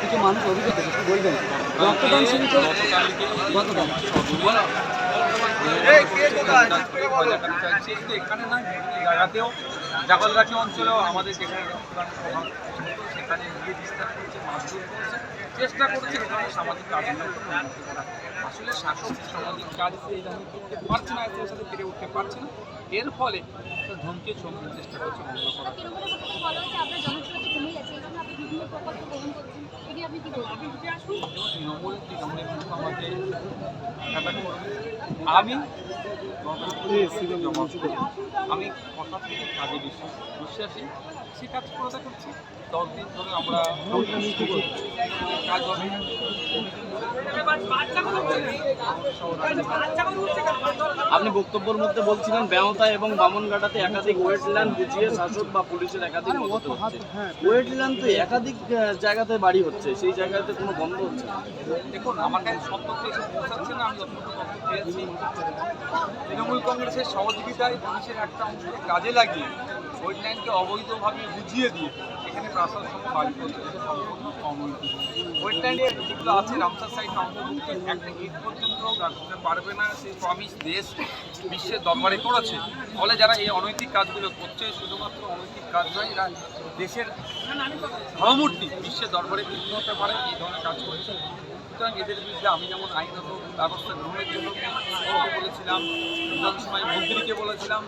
কিছু মানুষ অভিযোগ করছে, কি বলবেন? রক্তদান শিবিরে গতকাল এখানে নয়, বিভিন্ন জায়গাতেও জাগলগাছি অঞ্চলেও আমাদের যেখানে রক্তদান সভা সেখানে গিয়ে বিস্তার করেছে, মারধর করেছে, চেষ্টা করেছে এই ধরনের সামাজিক কাজগুলো উন্নত করা। আসলে শাসক সামাজিক কাজ এই ধরনের করতে পারছে না, এর সাথে পেরে উঠতে পারছে না, এর ফলে ধমকে চমকে চেষ্টা করছে বন্ধ করার। তৃণমূল কিন্তু আমাকে অ্যাটাক করবে। আমি আমি কথা থেকে কাজে বিশ্বাসী, সে কাজ করে দেখাচ্ছি। 10 দিন ধরে আমরা কাজ হবে। আপনি বক্তব্যের মধ্যে বলছিলেন ব্যাহতা এবং বামনঘাটাতে একাধিক ওয়েটল্যান্ড বুঝিয়ে শাসক বা পুলিশের একাধিক মদত হচ্ছে। ওয়েটল্যান্ড তো একাধিক জায়গাতে বাড়ি হচ্ছে, সেই জায়গাতে কোনো বন্ধ হচ্ছে না। দেখুন, আমার কাছে সব তথ্য এসে পৌঁছাচ্ছে না, আমি যতটুকু তথ্য পেয়েছি তৃণমূল কংগ্রেসের সহযোগিতায় পুলিশের একটা অংশকে কাজে লাগিয়ে ওয়েটল্যান্ডকে অবৈধভাবে বুঝিয়ে দিয়ে এখানে প্রাসাদের সঙ্গে বাড়ি করছে, যেটা সম্পূর্ণ অনৈতিক। ওয়েটল্যান্ডের যেগুলো আছে রামসার সাইড অন্তর্ভুক্ত একটা গেট পর্যন্ত রাখতে পারবে না, সেই প্রমিস দেশ বিশ্বের দরবারে করেছে। ফলে যারা এই অনৈতিক কাজগুলো করছে, শুধুমাত্র অনৈতিক কাজ নয়, এরা দেশের ভাবমূর্তি বিশ্বের দরবারে বিঘ্ন হতে পারে, এই ধরনের কাজ করছে। সুতরাং এদের বিরুদ্ধে আমি যেমন আইনত ব্যবস্থা গ্রহণের জন্য বলেছিলাম, বিধানসভায় মন্ত্রীকে বলেছিলাম।